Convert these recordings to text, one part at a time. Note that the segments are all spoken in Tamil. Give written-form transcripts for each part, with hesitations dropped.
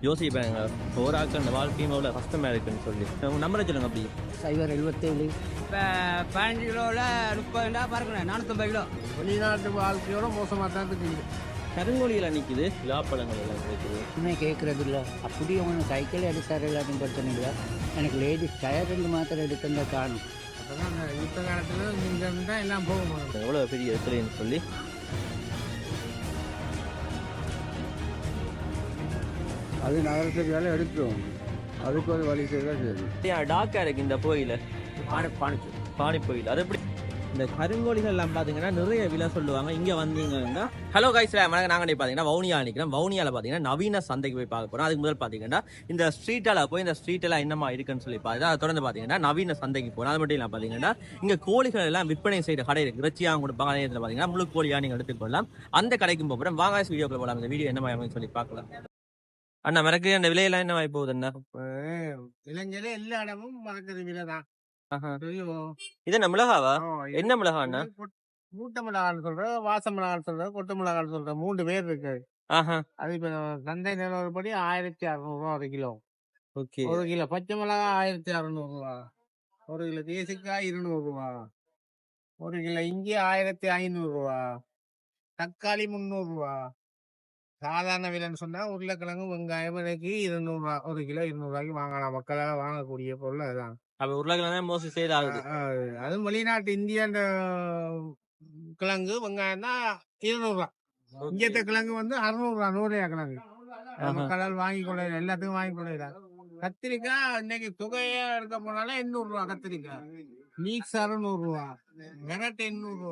யோசிப்பாங்க ஓராக்க அந்த வாழ்க்கையும் எவ்வளோ கஷ்டமாக இருக்குன்னு சொல்லி நம்பரை சொல்லுங்க அப்படி 077. இப்போ 15 கிலோவில் 30 பறக்கணும் 450 கிலோ. வெளிநாட்டு வாழ்க்கையோட மோசமாக தான் இருக்குது. கருங்கோழியில் நிற்கிது விழாப்பழங்கள் எல்லாம் இருக்குது. இன்னும் கேட்குறது இல்லை. அப்படியே அவனு சைக்கிள் எடுத்தார் எல்லாத்தையும் பிரச்சனை இல்லை. எனக்கு லேடிஸ் டயர் ரெண்டு மாத்திரம் எடுத்துருந்தா காணும். அப்போ தான் அந்த யுத்த காலத்தில் இங்கே இருந்தால் எல்லாம் போகும். எவ்வளோ பெரிய இடத்துலன்னு சொல்லி அது நகரத்துக்கு வேலை எடுத்துரும். அதுக்கு ஒரு வழி செய்தால் சரி. டாக்காக இருக்குது இந்த கோயில பானி கோயில். அது எப்படி இந்த கருங்கோழிகள் எல்லாம் பார்த்தீங்கன்னா நிறைய விலை சொல்லுவாங்க. இங்கே வந்தீங்கன்னா ஹலோ கைஸ் நாங்கள் பார்த்தீங்கன்னா வவுனியா நிற்கிறோம். வவுனியாவில் பார்த்தீங்கன்னா நவீன சந்தைக்கு போய் பார்க்க போகிறோம். அதுக்கு முதல் பார்த்தீங்கன்னா இந்த ஸ்ட்ரீட்டில் போய் இந்த ஸ்ட்ரீட்டெல்லாம் என்னமா இருக்குன்னு சொல்லி பார்த்து அதை தொடர்ந்து பார்த்தீங்கன்னா நவீன சந்தைக்கு போகிறோம். அது மட்டும் இல்லாமல் பார்த்தீங்கன்னா இங்கே கோழிகள் எல்லாம் விற்பனை செய்கிற கடை இருக்குது. இறைச்சியாக கொடுப்பாங்க. அதே இடத்துல பார்த்தீங்கன்னா முழு கோழியாக நீங்கள் எடுத்துக்கொள்ளலாம். அந்த கடைக்கும் போகிறோம். வாங்க வீடியோக்குள்ள போகலாம். இந்த வீடியோ என்ன மாதிரி சொல்லி பார்க்கலாம். அண்ணா மறக்கு அந்த விலையெல்லாம் என்ன வாய்ப்பு போகுது அண்ணா? இலங்கையில எல்லா இடமும் மறக்கிற விலை தான். இது என்ன மிளகாவா? என்ன மிளகா அண்ணா? மூட்டை மிளகான்னு சொல்ற, வாச மிளகான்னு சொல்ற, கொட்டு மிளகான்னு சொல்ற 3 பேர் இருக்கு. அது இப்ப சந்தை நிலவரப்படி 1600 ஒரு கிலோ. ஓகே. 1 கிலோ பச்சை மிளகா 1600 1 கிலோ தேசிக்காய் 200 1 கிலோ இஞ்சி 1500 தக்காளி 300 சாதாரண விலைன்னு சொன்னா உருளைக்கிழங்கு வெங்காயம் விலைக்கு 200 1 கிலோ 200 வாங்கலாம். மக்களால் வாங்கக்கூடிய பொருள் அதுதான். அப்ப உருளைக்கிழங்கு மோஸ்ட்லி சேல் ஆகுது. அதுவும் வெளிநாட்டு இந்திய கிழங்கு வெங்காயம் தான் 200. இந்தியத்த கிழங்கு வந்து 600 நூறையா கிழங்கு மக்களால் வாங்கி கொள்ள எல்லாத்துக்கும் வாங்கி கொள்ளலாம். கத்திரிக்காய் இன்னைக்கு தொகையா எடுக்க போனாலே 800 கத்திரிக்காய். நீக்ஸ் 600 வெரட் 800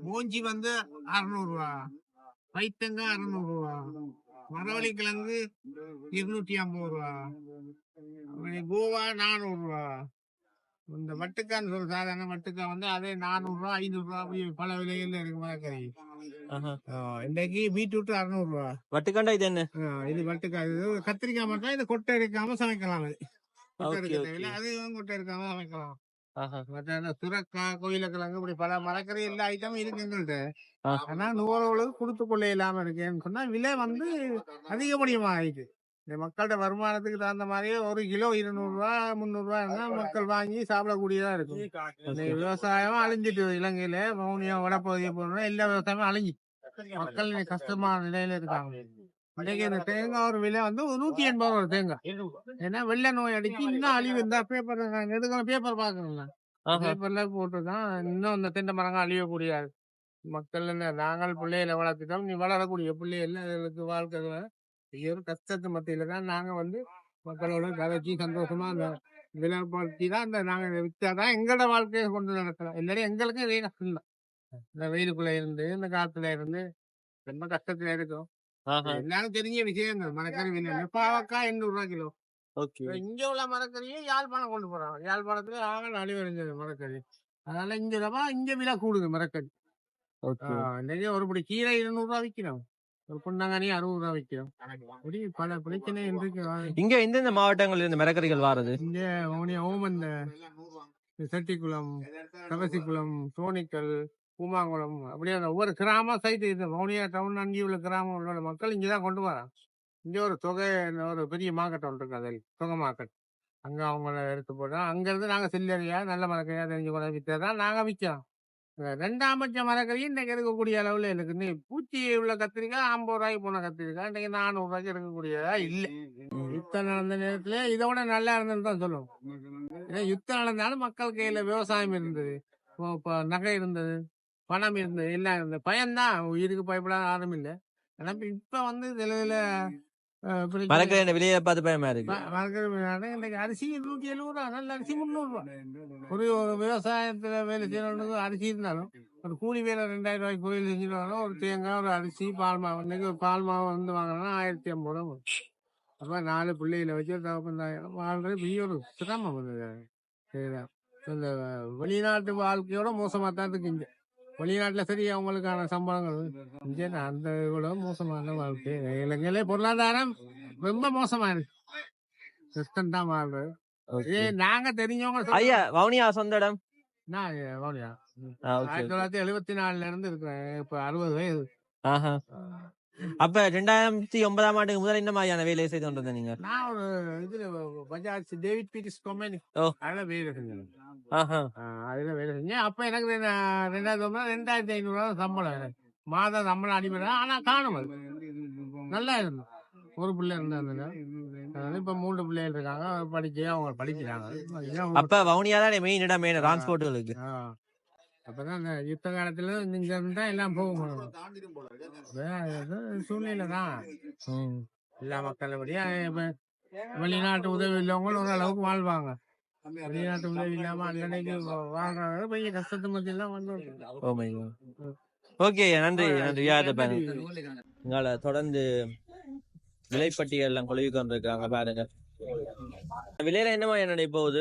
மூஞ்சி வந்து 600 பைத்தங்க 600 மரவள்ளி கிழங்கு 250 கோவா 400 இந்த வட்டுக்கான்னு சொல்ற சாதாரண வட்டுக்காய் வந்து அதே 400 500 பல விலைகள்ல இருக்கு. மரக்கறி இன்னைக்கு பீட்ரூட் 600 வட்டுக்காண்டா இது என்ன? இது வட்டுக்காய். இது கத்திரிக்காய் மட்டும் இது கொட்டை இருக்காம சமைக்கலாம். அது கொட்டை இருக்காம சமைக்கலாம். சுரக்காய் கோயிலுக்கிழங்கு இப்படி பல மரக்கறி எல்லா ஐட்டமும் இருக்கு எங்கள்கிட்ட. ஆனா நுகர்வோர்களுக்கு கொடுத்து கொள்ள இல்லாம இருக்கேன்னு சொன்னா விலை வந்து அதிகப்படியமா ஆயிடுச்சு. இந்த மக்களோட வருமானத்துக்கு தகுந்த மாதிரியே 1 கிலோ 200 300 மக்கள் வாங்கி சாப்பிடக்கூடியதா இருக்கும். விவசாயம் அழிஞ்சிட்டு இலங்கையில வவுனியா வடப்பகுதியை போனா எல்லா விவசாயமும் அழிஞ்சு மக்கள் கஷ்டமான நிலையில இருக்காங்க. இன்னைக்கு இந்த தேங்காய் ஒரு விலை வந்து 180 ஒரு தேங்காய். ஏன்னா வெள்ளை நோய் அடிச்சு இன்னும் அழிவு இருந்தா பேப்பர் பேப்பர் பாக்கணும்ல பேப்பர்ல போட்டுதான் இன்னும் இந்த தென்னை மரங்கள் அழியக்கூடிய மக்கள் நாங்கள் பிள்ளைகளை வளர்த்துட்டோம். நீ வளரக்கூடிய பிள்ளைகள் அதுகளுக்கு வாழ்க்கை ஒரு கஷ்டத்து மத்தியில தான் நாங்க வந்து மக்களோட கதைச்சி சந்தோஷமா அந்த விலைப்படுத்தி தான் அந்த நாங்க வித்தாதான் எங்களோட வாழ்க்கையை கொண்டு நடக்கலாம். எல்லாரும் எங்களுக்கும் இதே கஷ்டம் தான். இந்த வெயிலுக்குள்ள இருந்து இந்த காத்துல இருந்து ரொம்ப கஷ்டத்துல இருக்கும். எல்லாரும் தெரிஞ்ச விஷயங்கள். மரக்கறி விலை பாவக்காய் 800 கிலோ. இங்க உள்ள மரக்கறியை யாழ்ப்பாணம் கொண்டு போறாங்க. யாழ்ப்பாணத்துல ஆகல் அழிவடைஞ்சது மரக்கறி. அதனால இங்க விலை கூடுது மரக்கறி. இன்னைக்கு ஒரு படி கீரை 200 விற்கிறோம். ஒரு பொன்னாங்கனி 60 விற்கிறோம். அப்படி பல பிரச்சனை இருக்கு. இங்க எந்தெந்த மாவட்டங்கள் இருந்து மரக்கறிகள் வாருது? இங்க ஓமந்த செட்டிக்குளம் கவசிக்குளம் சோனிக்கல் பூமாங்குளம் அப்படியே ஒவ்வொரு கிராம சைட்டு இந்த வவுனியா டவுன் அங்கே உள்ள கிராமம் உள்ள மக்கள் இங்கதான் கொண்டு வராங்க. இங்க ஒரு தொகை ஒரு பெரிய மார்க்கெட் ஒன்று இருக்கு. அதில் தொகை மார்க்கெட் அங்க அவங்கள எடுத்து போட்டோம். அங்க இருந்து நாங்க சில்லறையா நல்ல மரக்கறியா தெரிஞ்சு கொண்டு விற்றதான் நாங்க விற்கிறோம். 2ஆம் பட்ச மரக்கறி இன்னைக்கு இருக்கக்கூடிய அளவுல இருக்கு. பூச்சி உள்ள கத்திரிக்காய் 50 போன கத்திரிக்காய் இன்னைக்கு 400 இருக்கக்கூடியதா இல்லை. யுத்தம் நடந்த நேரத்துல இதோட நல்லா இருந்ததுன்னு தான் சொல்லுவோம். ஏன்னா யுத்தம் நடந்தாலும் மக்கள் கையில விவசாயம் இருந்தது, நகை இருந்தது, பணம் இருந்தது, எல்லாம் இருந்தது. பயம்தான், உயிருக்கு பயப்படாத யாரும் இல்லை. ஆனா இப்ப வந்து சில மரக்கறி விலையை பார்த்து பயமா இருக்கு. இன்னைக்கு அரிசி 170 நல்ல அரிசி 300 ஒரு விவசாயத்துல வேலை செய்யறவனுக்கு அரிசி இருந்தாலும் ஒரு கூலி வேலை 2000 கோயில் செஞ்சுருவாங்க. ஒரு தேங்காய் ஒரு அரிசி பால் மாவு இன்னைக்கு ஒரு பால் மாவு வந்து வாங்கினா 1050. அப்ப 4 பிள்ளைகளை வச்சு வாழ்றது பெரிய ஒரு சிரமம். இந்த வெளிநாட்டு வாழ்க்கையோட மோசமா தான் இருக்கு. இங்க வெளிநாட்டுல சரி அவங்களுக்கான சம்பளங்கள் இங்க அந்த விட மோசமான வாழ்க்கை. இலங்கையில பொருளாதாரம் ரொம்ப மோசமா இருக்கு. சிஸ்டம் தான் வாழ்றது. நாங்க தெரிஞ்சவங்க ஐயா வவுனியா சொந்த இடம் நான் வவுனியா 1974 இருந்து இருக்கிறேன். இப்ப 60 வயது. அப்ப 2009ஆம் ஆண்டுக்கு முதல் என்ன மாதிரியான வேலையை செய்து கொண்டு வந்தீங்க? நான் ஒரு இதுல பஜாஜ் டேவிட் பீரிஸ் கம்பெனி ஓ. அதுல வேலை செஞ்சேன். ஆஹா. அதுல வேலை செஞ்சேன். அப்ப எனக்கு 2500 சம்பளம் எனக்கு. மாதம் சம்பளம் அடிப்படை. ஆனா காணும் அது நல்லா இருந்தோம். ஒரு பிள்ளை இருந்தாங்க. இப்ப 3 பிள்ளைகள் இருக்காங்க. அவங்க படிக்கிறாங்க. அப்ப வவுனியா தான் மெயின் இடம், மெயின் டிரான்ஸ்போர்ட்டுகளுக்கு. அப்பதான் இந்த யுத்த காலத்துல இங்க இருந்தா எல்லாம் போகும். சூழ்நிலை தான் எல்லா மக்களபடியா வெளிநாட்டு உதவி இல்லாமல் ஓரளவுக்கு வாழ்வாங்க. வெளிநாட்டு உதவி இல்லாம அன்னைக்கு வாழ்றாங்க. பெரிய கஷ்டத்து மத்தியெல்லாம் வந்து. ஓகே, நன்றி நன்றி. எங்களை தொடர்ந்து விலைப்பட்டியல் எல்லாம் கொழுவி கொண்டிருக்காங்க பாருங்க. விலையில என்னமா நடை போகுது?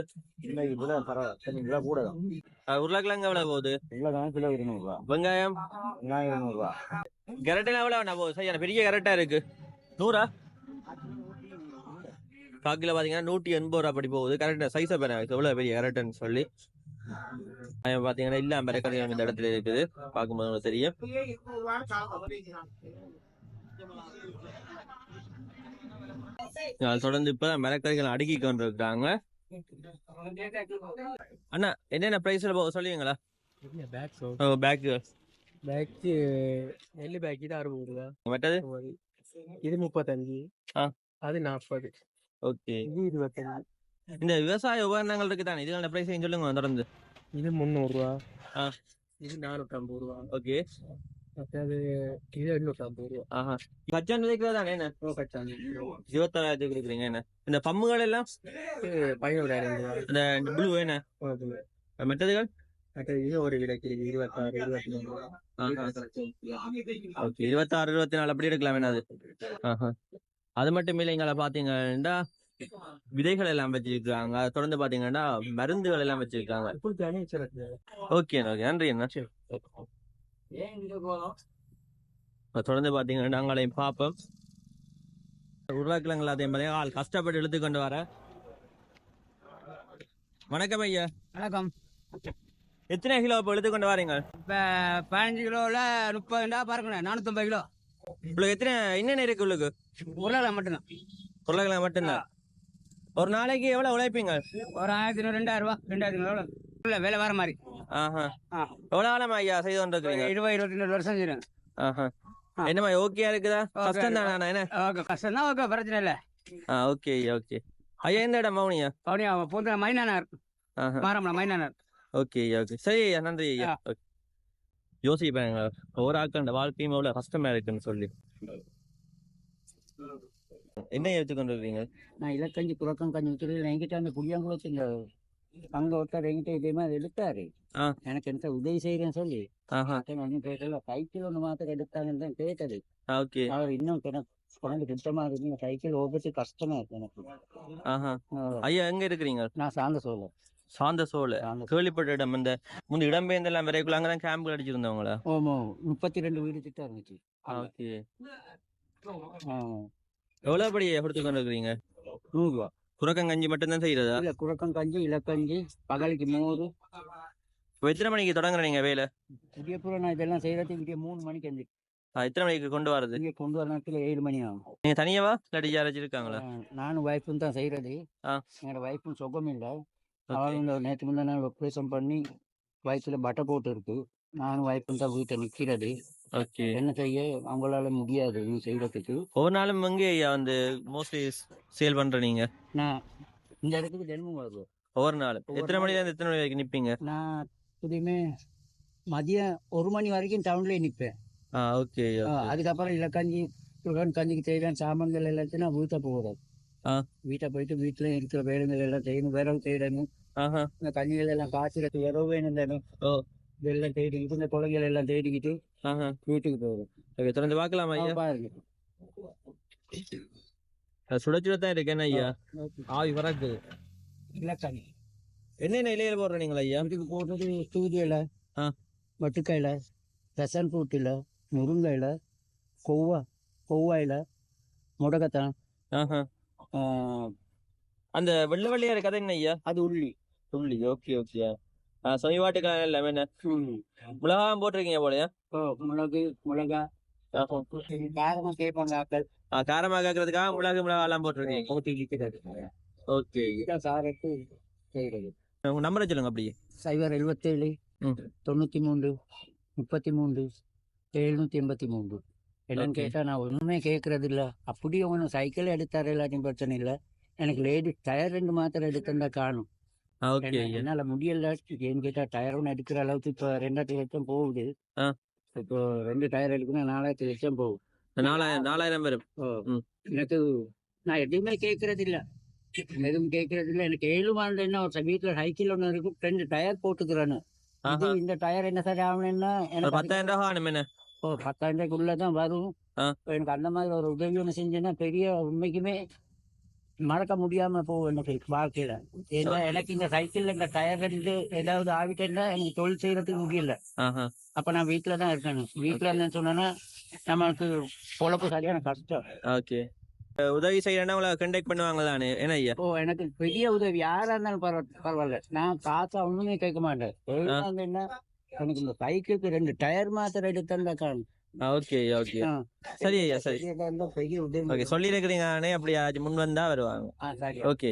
உருளைக்கிழங்கு எவ்வளவு போகுது? கிலோ 200 வெங்காயம் 200 கேரட் எவ்வளவு போகுது? சரியான பெரிய கேரட்டா இருக்கு. 100 காக்கில பாத்தீங்கன்னா 180 அப்படி போகுது. கரெக்டா சைஸை பாருங்க எவ்வளவு பெரிய கேரட்னு சொல்லி. பாத்தீங்கன்னா இல்ல மரக்கறி இந்த இடத்துல இருக்குது. பார்க்கும்போது உங்களுக்கு தெரியும். தொடர்ந்து இப்ப மரக்கறிகள் அடுக்கி கொண்டு இருக்காங்க. அண்ணா என்னென்ன பிரைஸ்ல சொல்லுவீங்களா? பேக் நெல்லு பேக் இது 60 ரூபா. மற்றது இது 35. அது 40. ஓகே. இது 25. இந்த விவசாய உபகரணங்கள் இருக்கு தானே, இதுல பிரைஸ் சொல்லுங்க தொடர்ந்து. இது 300 ரூபா. இது 450 ரூபா. ஓகே. அது இது 850 ரூபா. ஆஹா. கச்சான் விதைக்கிறதா தானே? என்ன கச்சான் 26,000 கொடுக்குறீங்க. என்ன இந்த பம்முகள் எல்லாம் 15,000 ரூபா. இந்த ப்ளூ என்ன மெட்டதுகள்? இது ஒரு கிலோக்கு 26, 23 ரூபா. ஓகே. 26, 24 அப்படி எடுக்கலாம். என்னது அது மட்டும் இல்லை. எங்களை பாத்தீங்கன்னா விதைகள் எல்லாம் வச்சிருக்காங்க. தொடர்ந்து பாத்தீங்கன்னா மருந்துகள் எல்லாம் வச்சிருக்காங்க. ஓகே நன்றி என்ன. தொடர்ந்து பாத்தீங்கன்னா நாங்களையும் பார்ப்போம். உருளைக்கிழங்கு அதே மாதிரி ஆள் கஷ்டப்பட்டு எடுத்து கொண்டு வர. வணக்கம் ஐயா. வணக்கம். எத்தனை கிலோ இப்போ எடுத்து கொண்டு வரீங்க? இப்போ 15 கிலோவில் 30 பாருங்கண்ணே. 450 கிலோ. உங்களுக்கு எத்தனை என்னென்ன இருக்கு? உங்களுக்கு உருளைக்கிழங்கு மட்டும்தான். உருளைக்கிழங்கு மட்டும்தான். ஒரு நாளைக்கு எவ்வளவு உழைப்பீங்க? ஒரு 1500, 2000 ரூபா. 2000 இல்லை வேலை வர மாதிரி. எவ்வளவு காலமா ஐயா செய்து கொண்டு இருக்கீங்க? 20-22 வருஷம் செய்யறேன். என்னமா ஓகேயா இருக்குதா? கஷ்டம் தானே? என்ன கஷ்டம் தான். ஓகே, பிரச்சனை இல்லை. Okay okay. ஐயா எந்த இடம்? மௌனியா? மௌனியா பூந்த மைனானார். மாரம்ல மைனானார். ஓகே ஓகே சரி ஐயா, நன்றி ஐயா. யோசிப்பாங்க ஒரு ஆட்கள் வாழ்க்கையும் எவ்வளவு கஷ்டமா இருக்குன்னு சொல்லி. என்ன எடுத்துக்கொண்டு இருக்கீங்க? நான் இலக்கஞ்சி குளக்கம் கஞ்சி வச்சுருக்கேன். என்கிட்ட அந்த புளியாங்குளத்துல அங்க ஒருத்தர் என்கிட்ட இதே மாதிரி எடுத்தாரு. எனக்கு என்ன உதவி செய்யறேன்னு சொல்லி ஒன்னும் கேட்கல. சைக்கிள் ஒண்ணு மாத்திரம் எடுத்தாங்கன்னு தான் கேட்டது. அவர் இன்னும் குழந்தை சுத்தமா இருக்கு. சைக்கிள் ஓபத்து கஷ்டமா இருக்கு எனக்கு. ஐயா எங்க இருக்கிறீங்க? நான் சாந்த சோழ. சாந்த சோழ கேள்விப்பட்ட இடம். இந்த முந்தி இடம்பெயர்ந்தெல்லாம் விரைக்குள்ள அங்கதான் கேம்புகள் அடிச்சிருந்தவங்களா? ஓமோ 32 வீடு திட்டம் இருந்துச்சு. ஓகே. எவ்வளவு படி கொடுத்துக்கொண்டு இருக்கிறீங்க? 100 ரூபா. குரக்கம் கஞ்சி மட்டும்தான் செய்யறதா? இல்ல, குரக்கம் கஞ்சி, இலக்கஞ்சி, பகலுக்கு 100. இப்போ எத்தனை மணிக்கு தொடங்குறீங்க வேலை? விடியப்புறம் நான் இதெல்லாம் செய்யறதுக்கு விடிய 3 மணிக்கு எந்திரி. எத்தனை மணிக்கு கொண்டு வரது? இங்கே கொண்டு வர நேரத்தில் 7 மணி ஆகும். நீங்க தனியாவா இல்லாட்டி யாராச்சும் இருக்காங்களா? நானும் வைஃபும் தான் செய்யறது. என்னோட வைஃபும் சுகம் இல்லை. அவளும் நேற்று முந்தா நாள் ஆப்ரேஷன் பண்ணி வயிற்றுல பட்டை போட்டு இருக்கு. நானும் வைஃபும் தான் வீட்டை நிற்கிறது. என்ன செய்ய அவங்களால முடியாது செய்யறதுக்கு. ஒவ்வொரு நாளும் எங்கே வந்து மோஸ்ட்லி சேல் பண்ற நீங்க? நான் இந்த இடத்துக்கு தினமும் வருவேன். ஒவ்வொரு நாளும் எத்தனை மணில இருந்து எத்தனை மணி வரைக்கும் நிப்பீங்க? நான் புதியமே மதியம் 1 மணி வரைக்கும் டவுன்லயே நிற்பேன். அதுக்கப்புறம் இலக்கஞ்சி கஞ்சிக்கு செய்யறேன். சாமான்கள் எல்லாத்தையும் நான் வீட்டை போகிறேன். வீட்டை போயிட்டு வீட்டுல இருக்கிற வேலைகள் எல்லாம் செய்யணும். விரவு செய்யணும். இந்த கஞ்சிகள் எல்லாம் காய்ச்சலுக்கு விரவு வேணும் தானே. இதெல்லாம் தேடிக்கிட்டு இந்த குழந்தைகள் எல்லாம் தேடிக்கிட்டு வீட்டுக்கு போகிறேன். தொடர்ந்து பார்க்கலாமா ஐயா? பாருங்க, சுடச்சுடத்தான் இருக்கு. என்ன ஐயா ஆவி பறக்குது. இலக்கஞ்சி என்னென்ன இலையில போடுற நீங்களா ஐயா? இதுக்கு போடுறது தூதி இலை, வட்டுக்காய் இலை, ரசன் ஃப்ரூட் இலை, முருங்கை இலை, கொவ்வா இலை, முடக்கத்தான். அந்த வெள்ளை வெள்ளையா இருக்கதை என்ன ஐயா? அது உள்ளி. உள்ளி. Okay okay. சமீபாட்டுக்கான எல்லாமே என்ன மிளகாவும் போட்டிருக்கீங்க போலயா? மிளகா, காரமா கேட்பாங்க ஆக்கள். காரமா கேட்கறதுக்காக மிளகா எல்லாம் போட்டுருக்கீங்க. போட்டி இருக்கிறது. ஓகே. இதான் சாரத்து செய்கிறது. உங்க நம்பரை சொல்லுங்க அப்படியே. 077 93 33 783. என்னன்னு கேட்டா நான் ஒண்ணுமே கேட்கறது இல்ல. அப்படியே ஒன்றும் சைக்கிள் எடுத்தாரு எல்லாத்தையும் பிரச்சனை இல்லை. எனக்கு லேடிஸ் டயர் 2 மாத்திரம் எடுத்திருந்தா காணும். ஓகே. என்னால முடியல. ஏன்னு கேட்டா டயர் ஒன்று எடுக்கிற அளவுக்கு இப்போ 2000 லட்சம் போகுது. இப்போ 2 டயர் எடுக்கணும் 4000 லட்சம் போகும். 4000 வரும். எனக்கு நான் எதுவுமே கேட்கறது இல்ல. எதுவும் கேட்கறது இல்ல. எனக்கு 7 மாதம் என்ன ஒரு வீட்டுல சைக்கிள் ஒன்று இருக்கும். 2 டயர் போட்டுக்கிறேன்னு. இந்த டயர் என்ன சரி ஆகணும்னா எனக்கு 10,000 ரூபாய் ஆகணும். என்ன 10,000 ரூபாய்க்குள்ளதான் வரும். எனக்கு அந்த மாதிரி ஒரு உதவி ஒன்று செஞ்சேன்னா பெரிய உண்மைக்குமே மறக்க முடியாம போகும் எனக்கு வாழ்க்கையில. ஏன்னா எனக்கு இந்த சைக்கிள்ல இந்த டயர் ரெண்டு ஏதாவது ஆகிட்டேன்னா எனக்கு தொழில் செய்யறதுக்கு முடியல. அப்ப நான் வீட்டுலதான் இருக்கணும். வீட்டுல இருந்தேன்னு சொன்னா நமக்கு பொழப்பு சரியான கஷ்டம். ஓகே. உதவி செய்யறேன்னா உங்களை கண்டெக்ட் பண்ணுவாங்களான்னு என்ன ஐயா? எனக்கு பெரிய உதவி யாரா இருந்தாலும் பரவாயில்ல. நான் காசா ஒண்ணுமே கேட்க மாட்டேன். என்ன எனக்கு இந்த சைக்கிளுக்கு 2 டயர் மாத்திரம் எடுத்தா காணும். Okay okay. சரி ஐயா, சரி. ஓகே, சொல்லி இருக்கிறீங்க. அப்படி முன் வந்தா வருவாங்க. ஓகே.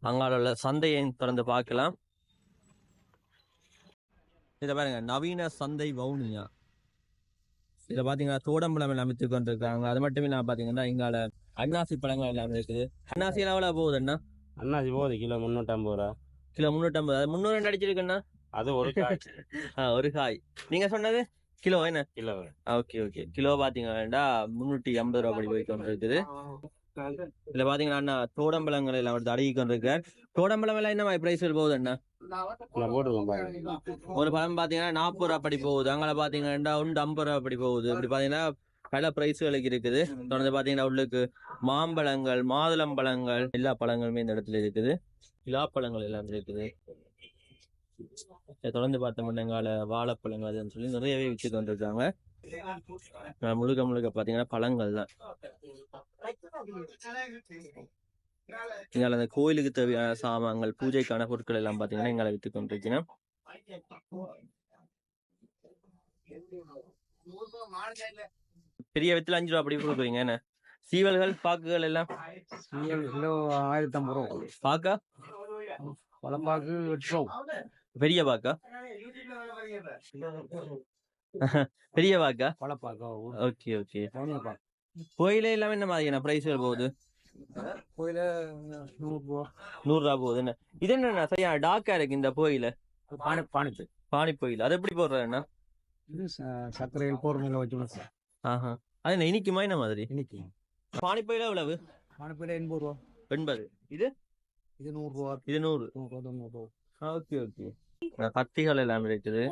அங்கால சந்தையை திறந்து பார்க்கலாம். இதை பாருங்க, நவீன சந்தை வவுனியா. இதை பாத்தீங்கன்னா தோடம்பழம் எல்லாம் வித்து கொண்டிருக்காங்க. அது மட்டும் இல்லாம பாத்தீங்கன்னா இங்கால அன்னாசி பழங்கள் எல்லாம் இருக்குது. அன்னாசி எல்லாம் எவ்வளவு போகுது அண்ணா? அன்னாசி போகுது கிலோ 350 ரூபா. கிலோ 350. அது 300 அடிச்சிருக்குண்ணா. அது ஒரு காய். ஒரு காய். நீங்க சொன்னது கிலோ என்ன? கிலோ. Okay okay. கிலோ பாத்தீங்கன்னா 350 ரூபா படி போய் கொண்டு இருக்குது. இதுல பாத்தீங்கன்னா அண்ணா தோடம்பழங்கள் எல்லாம் வந்து அடகி கொண்டிருக்கார். தோடம்பழம் எல்லாம் என்ன பிரைஸ் போகுது அண்ணா? ஒரு பழம் பாத்தீங்கன்னா 40 ரூபா படி போகுது. அங்கே பாத்தீங்கன்னா 50 ரூபா படி போகுது. இப்படி பாத்தீங்கன்னா பல பிரைஸ்களுக்கு இருக்குது. தொடர்ந்து பாத்தீங்கன்னா உள்ளுக்கு மாம்பழங்கள், மாதுளம்பழங்கள், எல்லா பழங்களுமே இந்த இடத்துல இருக்குது. இலாப்பழங்கள் எல்லாம் இருக்குது. தொடர்ந்து பார்த்தோம்னா எங்கால வாழைப்பழங்கள் அதுன்னு சொல்லி நிறையவே விற்று கொண்டிருக்காங்க. முழுக்க முழுக்க பாத்தீங்கன்னா பழங்கள் தான். இங்கால அந்த கோயிலுக்கு தேவையான சாமான்கள், பூஜைக்கான பொருட்கள் எல்லாம் பாத்தீங்கன்னா எங்களை விற்று கொண்டிருக்கணும். பெரிய வித்துல 5 ரூபா அப்படி கொடுக்குறீங்க. என்ன சீவல்கள், பாக்குகள் எல்லாம்? கிலோ 1050 ரூபா. பாக்கா பழம்பாக்கு 8 ரூபா. பெரிய பாக்கா? பெரிய பாக்கா? பழப்பாக்கா. Okay okay. கோயில எல்லாம் என்ன மாதிரியான பிரைஸ்கள் போகுது? கோயில 100 ரூபா போகுது. என்ன இது என்ன சரியா டாக்கா இருக்கு இந்த கோயில? பானி கோயில். அது எப்படி போடுறேன்னா சர்க்கரையில் போர்மையில வச்சு. அது என்ன இனிக்குமா என்ன மாதிரி? இன்னைக்கு பானிப்பயில எவ்வளவு? பானிப்பயில 80 ரூபா. 80. இது 100 ரூபா. இது 100. Okay okay. கத்திகள் எல்லாம் இருக்குது.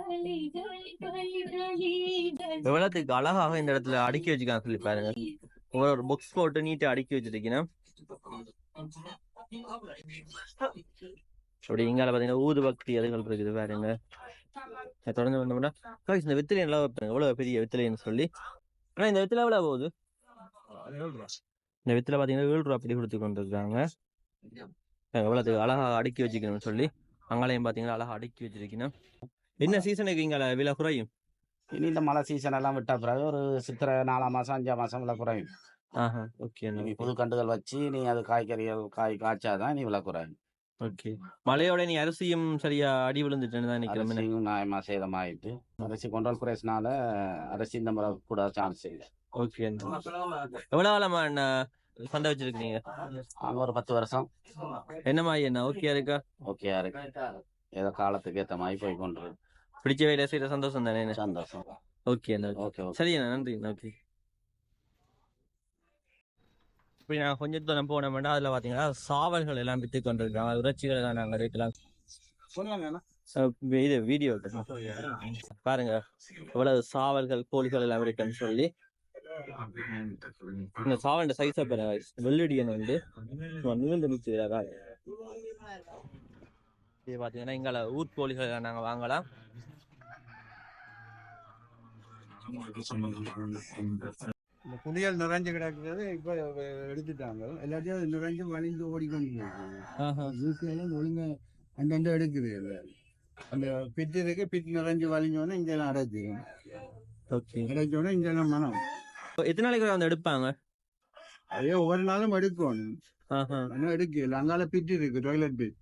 எவ்வளவுக்கு அழகாக இந்த இடத்துல அடுக்கி வச்சுக்காங்க சொல்லி பாருங்க. ஒரு பாக்ஸ் போட்டு நீட்டா அடுக்கி வச்சிருக்கீங்கன்னா. அப்படி இங்கால பாத்தீங்கன்னா ஊதுபக்தி அதுகள் இருக்குது பாருங்க. தொடர்ந்து வந்தோம்னா இந்த வெத்திலை எல்லாம் வைப்பாங்க. எவ்வளவு பெரிய வெத்திலைன்னு சொல்லி. ஆனா இந்த வெத்திலை எவ்வளவு போகுது? இந்த வெத்திலை பாத்தீங்கன்னா 7 ரூபா அப்படி கொடுத்து கொண்டிருக்காங்க. எவ்வளவு அழகா அடுக்கி வச்சுக்கணும்னு சொல்லி அங்காலையும் பாத்தீங்கன்னா அழகா அடுக்கி வச்சிருக்கணும். என்ன சீசனுக்கு இங்கால விலை குறையும்? இனி இந்த மழை சீசன் எல்லாம் விட்ட பிறகு ஒரு சித்திரை 4 மாசம் 5 மாசம் விலை குறையும். ஓகே. நீ புது கண்டுகள் வச்சு நீ அது காய்கறிகள் காய்ச்சாதான் நீ விலை குறையும். ஓகே. மழையோட நீ அரிசியும் சரியா அடி விழுந்துட்டேன்னு தான் நினைக்கிறேன். நியாயமா சேதமாயிட்டு அரிசி கொண்டால் குறைசினால அரிசி இந்த முறை கூட சான்ஸ் இல்லை. ஓகே. எவ்வளவு காலமா சண்டை வச்சிருக்கீங்க? ஒரு 10 வருஷம். என்ன மாதிரி என்ன ஓகே இருக்கா? ஓகே இருக்கு. ஏதோ காலத்துக்கு ஏற்ற மாதிரி போய் கொண்டு பிடிச்ச வேலை செய்யற சந்தோஷம் தானே? சந்தோஷம். Okay okay. சரி நன்றி. ஓகே. இப்படி நான் கொஞ்சம் தூரம் போனோம்னா அதுல பாத்தீங்கன்னா சாவல்கள் எல்லாம் வித்து கொண்டிருக்காங்க. இறைச்சிகளை தான் நாங்க ரேட்டெல்லாம் இது வீடியோ பாருங்க. எவ்வளவு சாவல்கள், கோழிகள் எல்லாம் இருக்குன்னு சொல்லி. இந்த சாவல் சைஸா பாருங்க. வெள்ளடியன் வந்து நிமிர்ந்து இது பாத்தீங்கன்னா இங்கால ஊர்கோழிகள் நாங்க வாங்கலாம். இந்த புளியல் நிறைஞ்சு கிடக்குறது இப்ப எடுத்துட்டாங்க. எல்லாத்தையும் நிறைஞ்சு வலிந்து ஓடிக்கொண்டு ஒழுங்க அந்தந்த எடுக்குது. அந்த பிட்டு இருக்கு. பிட்டு நிறைஞ்சு வலிஞ்சோன்னு இங்கெல்லாம் அடைச்சிக்கும். ஓகே. கிடைச்சோடனே இங்க நம்ம மனம் எத்தனை நாளைக்கு வந்து எடுப்பாங்க? அதே ஒவ்வொரு நாளும் எடுக்கணும். எடுக்கல அங்கால பிட்டு இருக்கு, டாய்லெட் பிட்.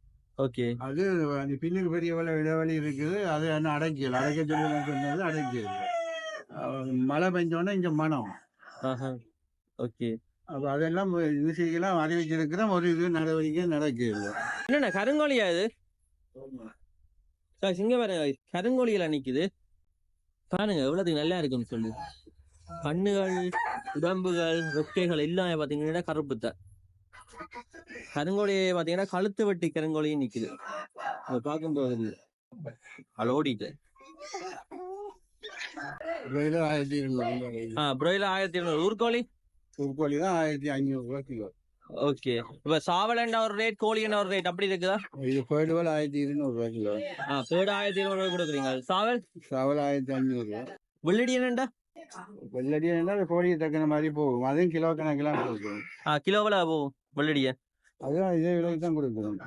ஓகே. அது அந்த பின்னுக்கு பெரிய இடைவெளி இருக்குது, அது என்ன அடைக்கல, அடைக்க சொல்லி சொன்னது அடைக்கல. மழை பெஞ்சோடனே இங்க மனம். ஓகே. அப்ப அதெல்லாம் விஷயங்கள்லாம் அறிவிச்சிருக்கிறோம். ஒரு இது நடவடிக்கை நடக்கல. என்னண்ணா கருங்கோழியா இது? சார் சிங்க பாருங்க, கருங்கோழியில நிக்குது பாருங்க, எவ்வளவுக்கு நல்லா இருக்குன்னு சொல்லி. கண்ணுகள், உடம்புகள், ரெக்கைகள் எல்லாமே பாத்தீங்கன்னா கருப்பு தான். கருங்கோழியை பாத்தீங்கன்னா கழுத்து வெட்டி கருங்கோழியும் நிக்குது. அதை பார்க்கும்போது ஓடிட்டு பிராய்லர் 1200. பிராய்லர் 1200. ஊர்கோழி? ஊர்கோழி தான் 1500 ரூபாய் கிலோ. ஓகே. இப்ப சாவலண்டா ஒரு ரேட், கோழி என்ன ஒரு ரேட் அப்படி இருக்குதா? இது பேடுவல் 1200 ரூபாய் கிலோ. பேடு 1200 ரூபாய் கொடுக்குறீங்க. சாவல்? சாவல் 1500 ரூபாய். வெள்ளடி என்னண்டா? வெள்ளடி என்ன கோழியை தக்கின மாதிரி போகும், அதுவும் கிலோ கணக்கெல்லாம் கொடுக்கும். கிலோவில் போகும் வெள்ளடிய? அதுவும் இதே விலைக்கு தான் கொடுக்கணும்.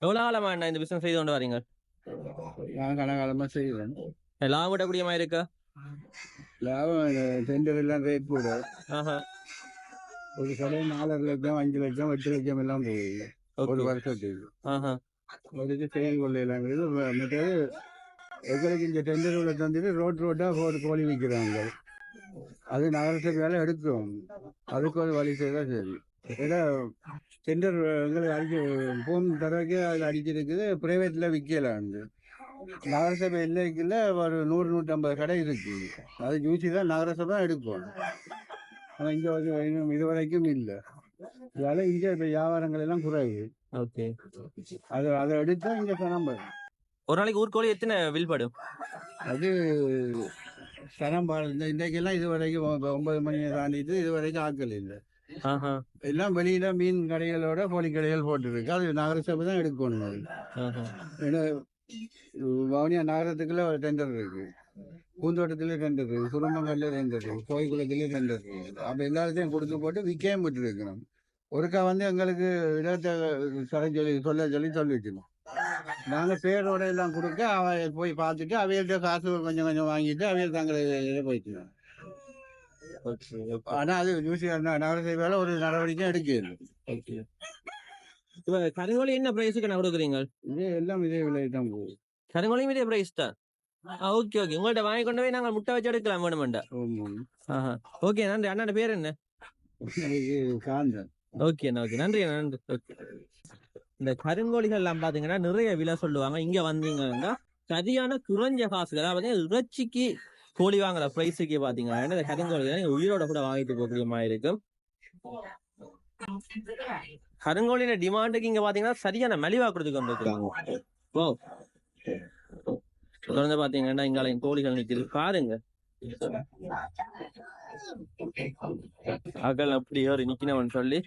எவ்வளவு காலமா என்ன இந்த பிசினஸ் செய்து கொண்டு வரீங்க? நான் கனகாலமா செய்வேன். லாபம் விடக்கூடியமா இருக்கா? லாபம் டெண்டர் எல்லாம் ரேட் கூட. ஒரு கடை 4 லட்சம் 5 லட்சம் 8 லட்சம் எல்லாம் போகுது ஒரு வருஷத்துக்கு. ஒரு செயல் கொள்ளையிலாங்கிறது. மற்றது எங்களுக்கு இந்த டெண்டர் உள்ள தந்துட்டு ரோட்டா ஒரு கோழி விற்கிறாங்க. அது நகரசபையால எடுக்கும், அதுக்கு ஒரு வழி செய்தால் சரி. ஏன்னா டெண்டர் எங்களுக்கு அடிக்க போன் தடவைக்கு அதில் அடிச்சிருக்குது, பிரைவேட்ல விற்கலான்னு. நகரசபை இல்லைக்குள்ள ஒரு 100-150 கடை இருக்கு, அது ஜூசி தான் நகரசபை எடுக்கும். ஆனால் இங்கே வந்து இதுவரைக்கும் இல்லை. இதனால இங்கே இப்போ வியாபாரங்கள் எல்லாம் குறைவு. ஓகே. அதை எடுத்தா இங்கே சனம்பு. ஒரு நாளைக்கு ஊர்கோழி எத்தனை வில்படும்? அது சனம்பாடு. இன்றைக்கெல்லாம் இது வரைக்கும் 9 மணியை தாண்டிட்டு இது வரைக்கும் ஆட்கள் இல்லை. எல்லாம் வெளியில மீன் கடைகளோட கோழி கடைகள் போட்டுருக்கு. அது நகரசபை தான் எடுக்கணும். ஏன்னா வவுனியா நகரத்துக்குள்ள ஒரு டெண்டர் இருக்கு, பூந்தோட்டத்திலே டெண்டர் இருக்கு, குடும்பங்கள்ல டெண்டர் இருக்கு, கோயிலுக்குள்ளே டெண்டர் இருக்கு. அப்ப எல்லாத்தையும் கொடுத்து போட்டு விற்கவும் விட்டு இருக்கணும். ஒருக்கா வந்து எங்களுக்கு இடத்தை சொல்ல வச்சுக்கணும். நாங்கள் பேரோட எல்லாம் கொடுக்க அவ போய் பார்த்துட்டு அவையிட்ட காசு கொஞ்சம் கொஞ்சம் வாங்கிட்டு அவையில் தங்களை போயிடுவோம். ஆனா அது நகரசபை வேலை ஒரு நடவடிக்கை எடுக்கிறது. இப்ப கருங்கோழி என்ன பிரைஸுக்கு நான் கொடுக்குறீங்க? இதே எல்லாம் இதே விலை தான் போகுது. கருங்கோழியும் இதே பிரைஸ் தான். Okay okay. உங்கள்ட்ட வாங்கி கொண்டு போய் நாங்கள் முட்டை வச்சு எடுக்கலாம் வேணுமெண்டா. ஓகே நன்றி. அண்ணாட பேர் என்ன? காந்தன். ஓகே ஓகே நன்றி நன்றி. ஓகே. இந்த கருங்கோழிகள் எல்லாம் பாத்தீங்கன்னா நிறைய விலை சொல்லுவாங்க. இங்க வந்தீங்கன்னா சரியான குறைஞ்ச காசுகள், அதாவது இறைச்சிக்கு கோழி வாங்குற பிரைஸுக்கு பாத்தீங்கன்னா இந்த கருங்கோழிகள் உயிரோட கூட வாங்கிட்டு போகக்கூடிய மாதிரி இருக்கும். கருங்கோழியோட டிமாண்டுக்கு இங்க பாத்தீங்கன்னா சரியான மலிவா கொடுத்து கொண்டு இருக்கிறாங்க. தொடர்ந்து பாத்தீங்கன்னா இங்கால கோழிகள் நிற்கிறது பாருங்க. அகல் அப்படியே ஒரு நிக்கணும்னு சொல்லி